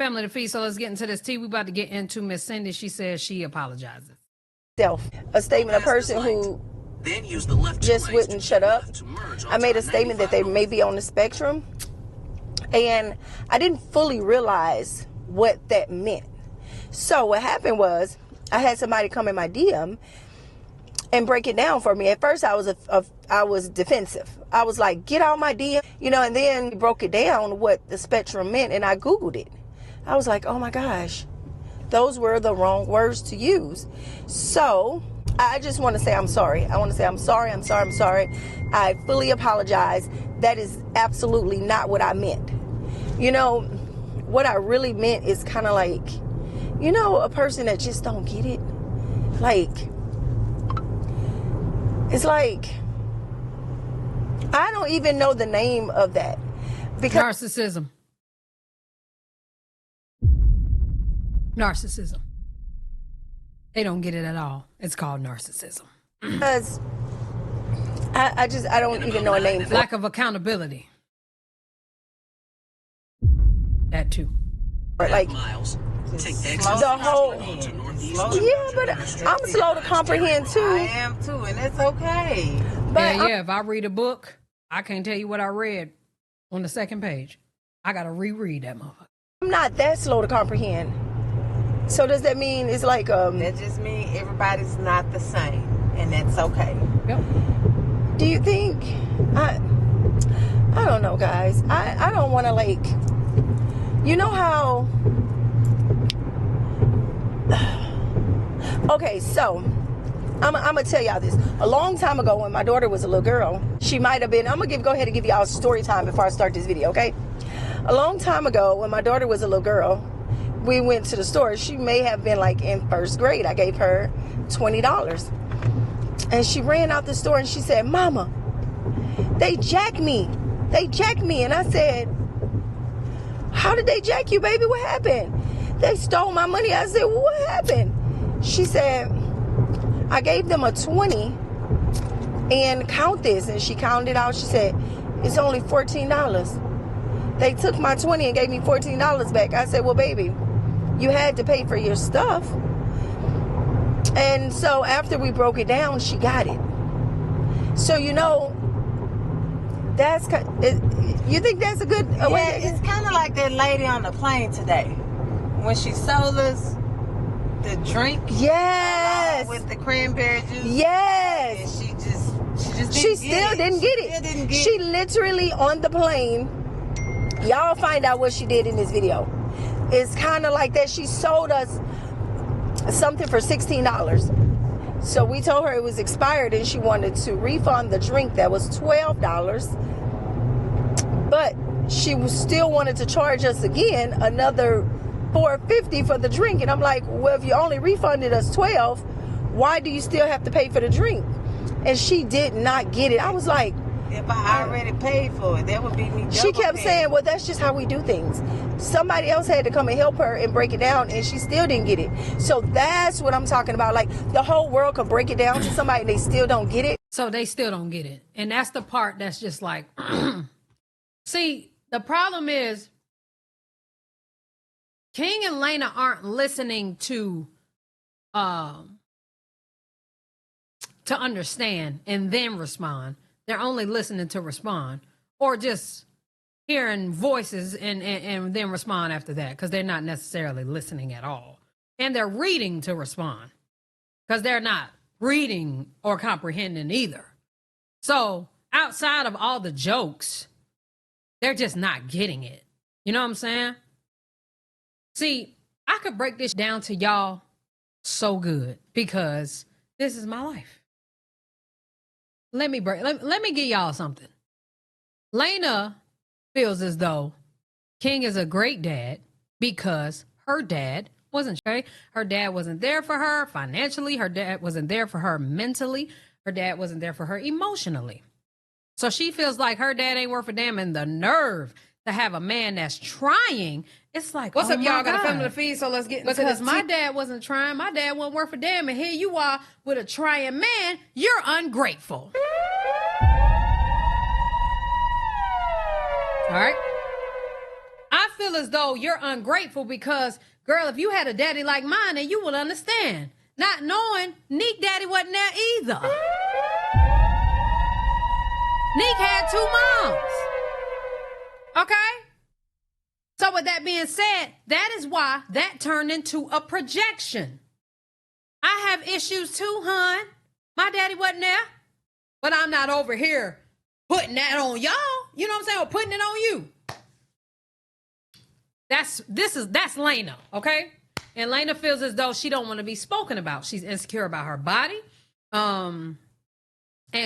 Family to feed. So let's get into this tea. We about to get into Miss Cindy. She says she apologizes. A statement, a person who just wouldn't shut up. I made a statement that they may be on the spectrum, and I didn't fully realize what that meant. So what happened was I had somebody come in my DM and break it down for me. At first I was defensive. I was like, get out my DM, and then he broke it down what the spectrum meant, and I Googled it. I was like, oh my gosh, those were the wrong words to use. So I just want to say I'm sorry. I want to say I'm sorry. I fully apologize. That is absolutely not what I meant. What I really meant is kind of like, a person that just don't get it. It's like, I don't even know the name of that. Because Narcissism. They don't get it at all. It's called narcissism. Because I don't even know a name for it. Lack of accountability. That too. Like the whole, yeah, but I'm slow to comprehend too. I am too, and it's okay. But yeah, if I read a book, I can't tell you what I read on the second page. I gotta reread that motherfucker. I'm not that slow to comprehend. So does that mean it's like that just means everybody's not the same, and that's okay. Yep. Do you think I don't know, guys. I don't want to how okay, so I'm gonna tell y'all this. A long time ago when my daughter was a little girl, she might have been, go ahead and give y'all story time before I start this video, okay? A long time ago when my daughter was a little girl, we went to the store. She may have been in first grade. I gave her $20. And she ran out the store and she said, Mama, they jacked me. And I said, how did they jack you, baby? What happened? They stole my money. I said, well, what happened? She said, I gave them a 20 and count this. And she counted out. She said, it's only $14. They took my 20 and gave me $14 back. I said, well, baby, you had to pay for your stuff. And so after we broke it down, she got it. So, that's you think that's a good way? It's kind of like that lady on the plane today when she sold us the drink. Yes. With the cranberry juice. Yes. And she still didn't get it. She literally on the plane. Y'all find out what she did in this video. It's kind of like that. She sold us something for $16. So we told her it was expired and she wanted to refund the drink that was $12. But she still wanted to charge us again another $4.50 for the drink. And I'm like, well, if you only refunded us $12, why do you still have to pay for the drink? And she did not get it. I was like, if I already paid for it, that would be me. She kept saying, well, that's just how we do things. Somebody else had to come and help her and break it down, and she still didn't get it. So that's what I'm talking about. The whole world could break it down to somebody and they still don't get it. So they still don't get it. And that's the part that's just like, see, the problem is King and Laina aren't listening to understand and then respond. They're only listening to respond, or just hearing voices and then respond after that, because they're not necessarily listening at all. And they're reading to respond because they're not reading or comprehending either. So outside of all the jokes, they're just not getting it. You know what I'm saying? See, I could break this down to y'all so good because this is my life. Let me give y'all something. Laina feels as though King is a great dad because her dad wasn't. Her dad wasn't there for her financially. Her dad wasn't there for her mentally. Her dad wasn't there for her emotionally. So she feels like her dad ain't worth a damn, and the nerve to have a man that's trying. It's like, what's up, y'all? God. Got a family to feed, so let's get into because this. My dad wasn't trying. My dad wasn't worth a damn, and here you are with a trying man. You're ungrateful. All right. I feel as though you're ungrateful because, girl, if you had a daddy like mine, then you would understand. Not knowing Neek daddy wasn't there either. Neek had 2 moms. Okay? So with that being said, that is why that turned into a projection. I have issues too, hon. My daddy wasn't there. But I'm not over here putting that on y'all. You know what I'm saying? Or putting it on you. That's Laina, okay? And Laina feels as though she don't want to be spoken about. She's insecure about her body. And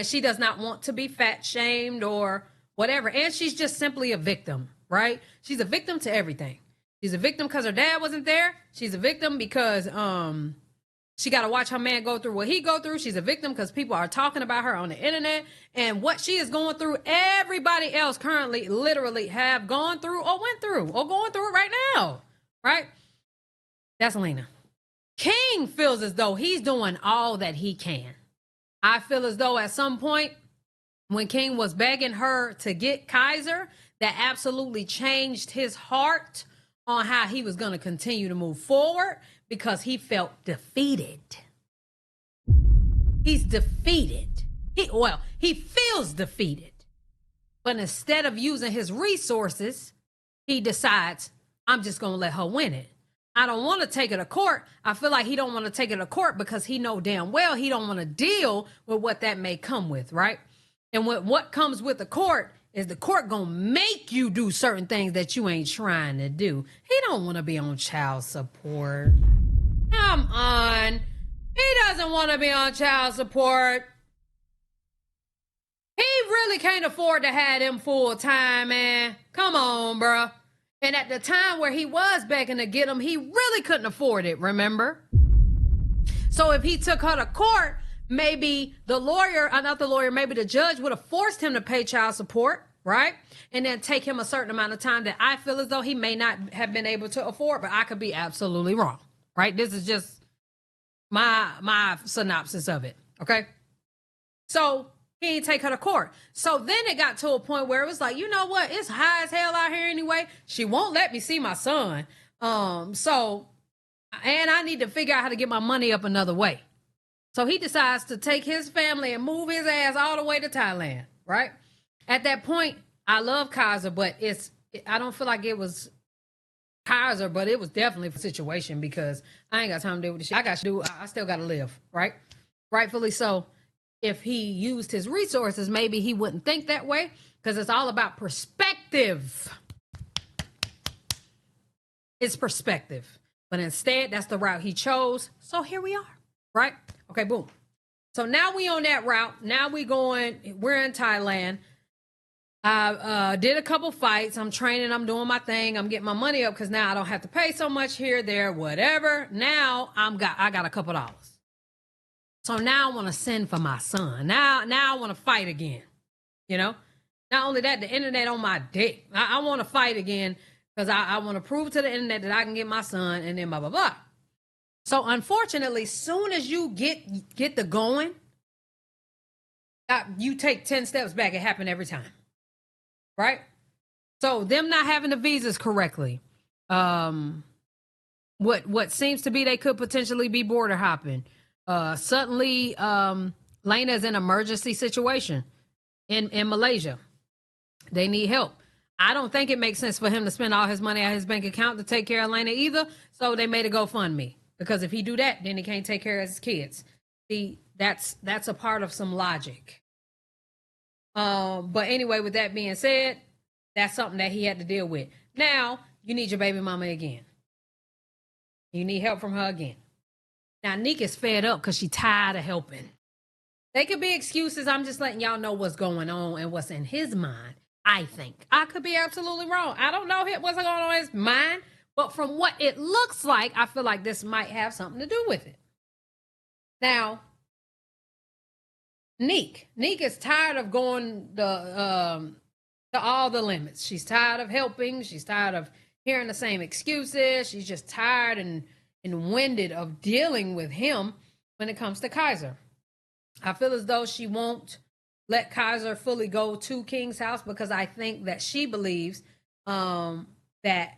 she does not want to be fat shamed or whatever. And she's just simply a victim, right? She's a victim to everything. She's a victim because her dad wasn't there. She's a victim because she got to watch her man go through what he go through. She's a victim because people are talking about her on the internet. And what she is going through, everybody else currently literally have gone through or went through or going through it right now, right? That's Laina. King feels as though he's doing all that he can. I feel as though at some point when King was begging her to get Kaiser, that absolutely changed his heart on how he was going to continue to move forward because he felt defeated. He's defeated. He feels defeated. But instead of using his resources, he decides, I'm just going to let her win it. I don't want to take it to court. I feel like he don't want to take it to court because he know damn well he don't want to deal with what that may come with, right? And what comes with the court is the court gonna make you do certain things that you ain't trying to do. He don't want to be on child support. Come on. He doesn't want to be on child support. He really can't afford to have them full time, man. Come on, bruh. And at the time where he was begging to get him, he really couldn't afford it, remember? So if he took her to court, maybe maybe the judge would have forced him to pay child support, right? And then take him a certain amount of time that I feel as though he may not have been able to afford, but I could be absolutely wrong, right? This is just my synopsis of it, okay? So he didn't take her to court. So then it got to a point where it was like, you know what? It's high as hell out here anyway. She won't let me see my son. And I need to figure out how to get my money up another way. So he decides to take his family and move his ass all the way to Thailand, right? At that point, I love Kaiser, but I don't feel like it was Kaiser, but it was definitely a situation because I ain't got time to deal with this shit. I still got to live, right? Rightfully so. If he used his resources, maybe he wouldn't think that way because it's all about perspective. It's perspective. But instead, that's the route he chose. So here we are, right? Okay, boom. So now we on that route. Now we're in Thailand. I did a couple fights. I'm training. I'm doing my thing. I'm getting my money up because now I don't have to pay so much here, there, whatever. Now I got a couple dollars. So now I want to send for my son. Now I want to fight again. You know? Not only that, the internet on my dick. I want to fight again because I want to prove to the internet that I can get my son and then blah, blah, blah. So unfortunately, soon as you get the going, you take 10 steps back. It happened every time. Right? So them not having the visas correctly. What seems to be they could potentially be border hopping. Suddenly, Laina is in an emergency situation in Malaysia. They need help. I don't think it makes sense for him to spend all his money out his bank account to take care of Laina either. So they made a GoFundMe because if he do that, then he can't take care of his kids. See, that's a part of some logic. But anyway, with that being said, that's something that he had to deal with. Now you need your baby mama again. You need help from her again. Now, Neek is fed up because she's tired of helping. They could be excuses. I'm just letting y'all know what's going on and what's in his mind, I think. I could be absolutely wrong. I don't know what's going on in his mind, but from what it looks like, I feel like this might have something to do with it. Now, Neek is tired of going to all the limits. She's tired of helping. She's tired of hearing the same excuses. She's just tired and winded of dealing with him when it comes to Kaiser. I feel as though she won't let Kaiser fully go to King's house because I think that she believes that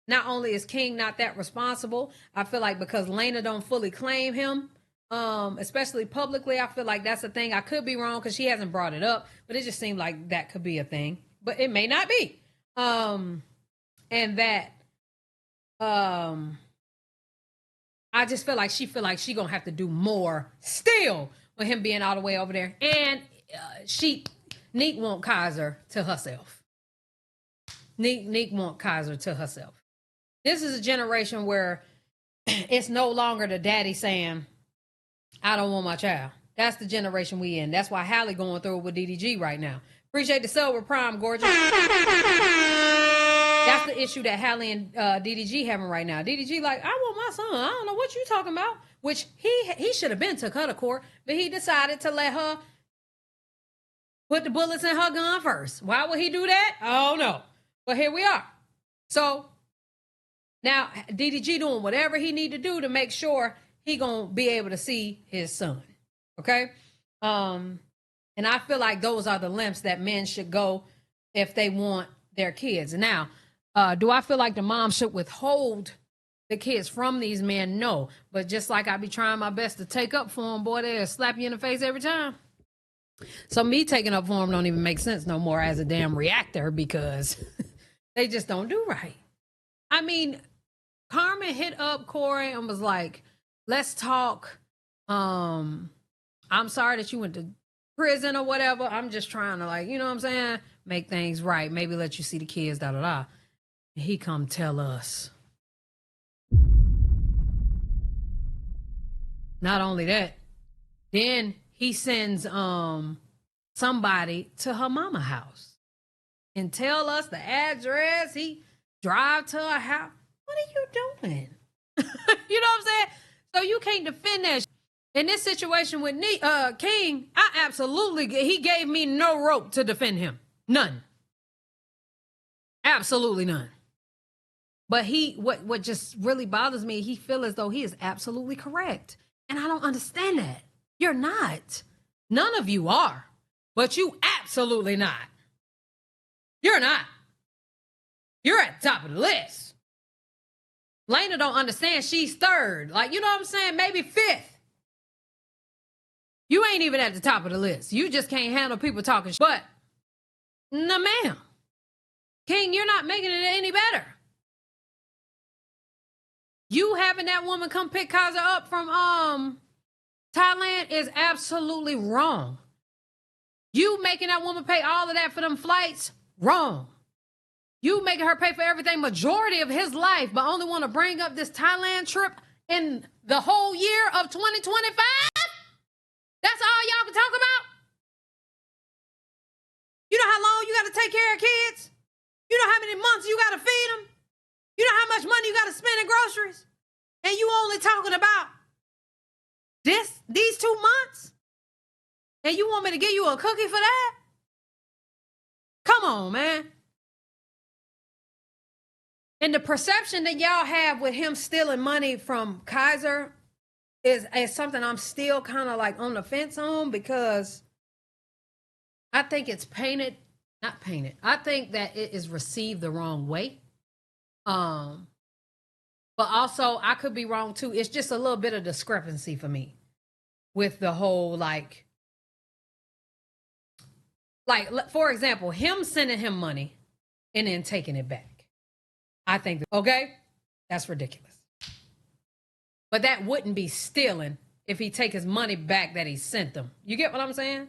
not only is King not that responsible, I feel like because Laina don't fully claim him, especially publicly, I feel like that's a thing. I could be wrong because she hasn't brought it up, but it just seemed like that could be a thing, but it may not be. And that, I just feel like she gonna have to do more still with him being all the way over there, and Neek want Kaiser to herself. Neek want Kaiser to herself. This is a generation where it's no longer the daddy saying, I don't want my child. That's the generation we in. That's why Hallie going through it with DDG right now. Appreciate the Silver Prime, gorgeous. That's the issue that Hallie and DDG having right now. DDG like, I want my son. I don't know what you talking about. Which he should have been took her to court, but he decided to let her put the bullets in her gun first. Why would he do that? I don't know. But here we are. So now DDG doing whatever he need to do to make sure he gonna be able to see his son. Okay? And I feel like those are the lengths that men should go if they want their kids. Now, do I feel like the mom should withhold the kids from these men? No. But just like I be trying my best to take up for them, boy, they'll slap you in the face every time. So me taking up for them don't even make sense no more as a damn reactor because they just don't do right. I mean, Carmen hit up Corey and was like, let's talk. I'm sorry that you went to prison or whatever. I'm just trying to, like, you know what I'm saying? Make things right. Maybe let you see the kids, da-da-da. And he come tell us. Not only that, then he sends somebody to her mama house and tell us the address. He drive to her house. What are you doing? You know what I'm saying? So you can't defend that. In this situation with King, he gave me no rope to defend him. None. Absolutely none. But what just really bothers me, he feels as though he is absolutely correct. And I don't understand that. You're not. None of you are. But you absolutely not. You're not. You're at the top of the list. Laina don't understand she's third. Like, you know what I'm saying? Maybe fifth. You ain't even at the top of the list. You just can't handle people talking. But, no ma'am. King, you're not making it any better. You having that woman come pick Kaiser up from Thailand is absolutely wrong. You making that woman pay all of that for them flights, wrong. You making her pay for everything majority of his life, but only want to bring up this Thailand trip in the whole year of 2025? That's all y'all can talk about? You know how long you got to take care of kids? You know how many months you got to feed them? You know how much money you got to spend in groceries? And you only talking about these 2 months? And you want me to give you a cookie for that? Come on, man. And the perception that y'all have with him stealing money from Kaiser is something I'm still kind of like on the fence on, because I think it's not painted. I think that it is received the wrong way. But also I could be wrong too. It's just a little bit of discrepancy for me with the whole, like for example, him sending him money and then taking it back. I think, okay, that's ridiculous. But that wouldn't be stealing if he take his money back that he sent them. You get what I'm saying?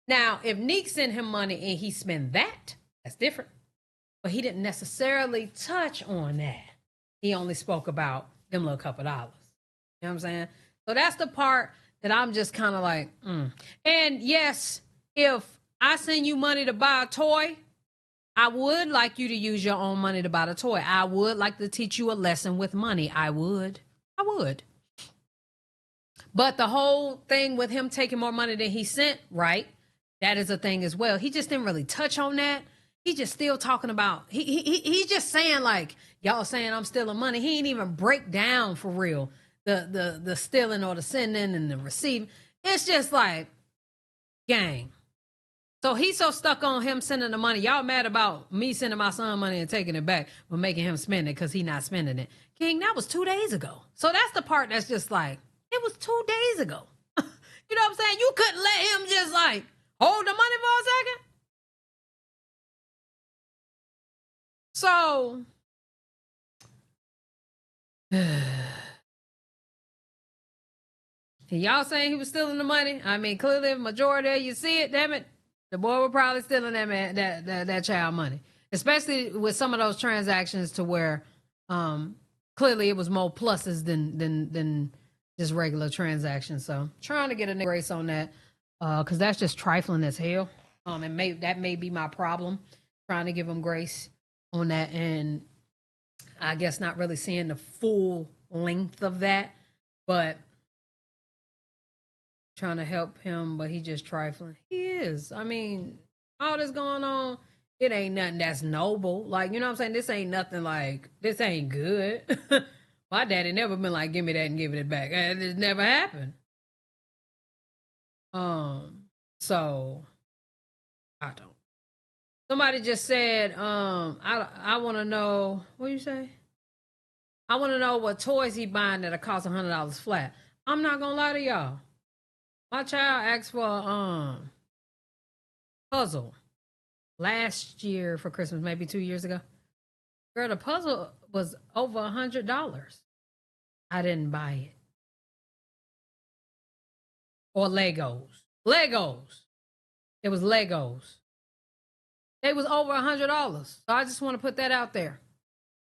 Now, if Neek sent him money and he spent that, that's different. But he didn't necessarily touch on that. He only spoke about them little couple dollars. You know what I'm saying? So that's the part that I'm just kind of like, And yes, if I send you money to buy a toy, I would like you to use your own money to buy the toy. I would like to teach you a lesson with money. I would. But the whole thing with him taking more money than he sent, right? That is a thing as well. He just didn't really touch on that. He just still talking about, he's just saying like, y'all saying I'm stealing money. He ain't even break down for real the stealing or the sending and the receiving. It's just like, gang, So he's so stuck on him sending the money. Y'all mad about me sending my son money and taking it back, but making him spend it because he's not spending it. King, that was 2 days ago. So that's the part that's just like, it was 2 days ago. You know what I'm saying? You couldn't let him just like hold the money for a second. So y'all saying he was stealing the money? I mean, clearly the majority of you see it, damn it. The boy was probably stealing that man, that child money. Especially with some of those transactions to where clearly it was more pluses than just regular transactions. So trying to get a grace on that. Because that's just trifling as hell. And that may be my problem, trying to give him grace on that, and I guess not really seeing the full length of that, but trying to help him, but he just trifling. He is. I mean, all this going on, it ain't nothing that's noble. Like, you know what I'm saying? This ain't nothing like, this ain't good. My daddy never been like, give me that and give it back. It never happened. So I don't. Somebody just said, I want to know, what you say? I want to know what toys he buying that'll cost $100 flat. I'm not gonna lie to y'all. My child asked for a puzzle last year for Christmas, maybe 2 years ago. Girl, the puzzle was over $100. I didn't buy it. Or Legos. It was Legos. They was over $100. So I just want to put that out there.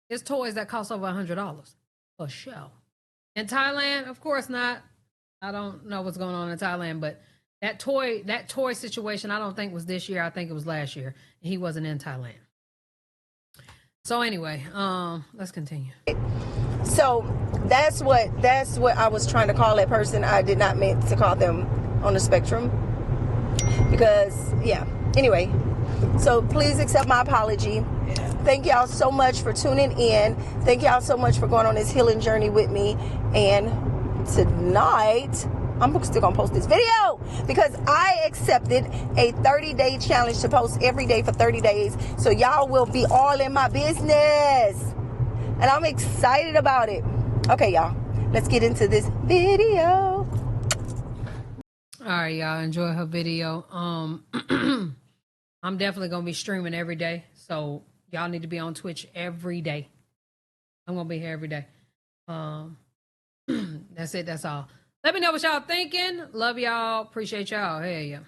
It's toys that cost over $100 for sure. In Thailand, of course not. I don't know what's going on in Thailand, but that toy situation, I don't think was this year. I think it was last year. He wasn't in Thailand. So anyway, let's continue. So that's what I was trying to call that person. I did not mean to call them on the spectrum because, yeah. Anyway, so please accept my apology. Thank y'all so much for tuning in. Thank y'all so much for going on this healing journey with me. And tonight, I'm still gonna post this video because I accepted a 30-day challenge to post every day for 30 days. So y'all will be all in my business. And I'm excited about it. Okay, y'all. Let's get into this video. All right, y'all. Enjoy her video. I'm definitely gonna be streaming every day. So y'all need to be on Twitch every day. I'm gonna be here every day. That's it. That's all. Let me know what y'all thinking. Love y'all. Appreciate y'all. Hey, yeah.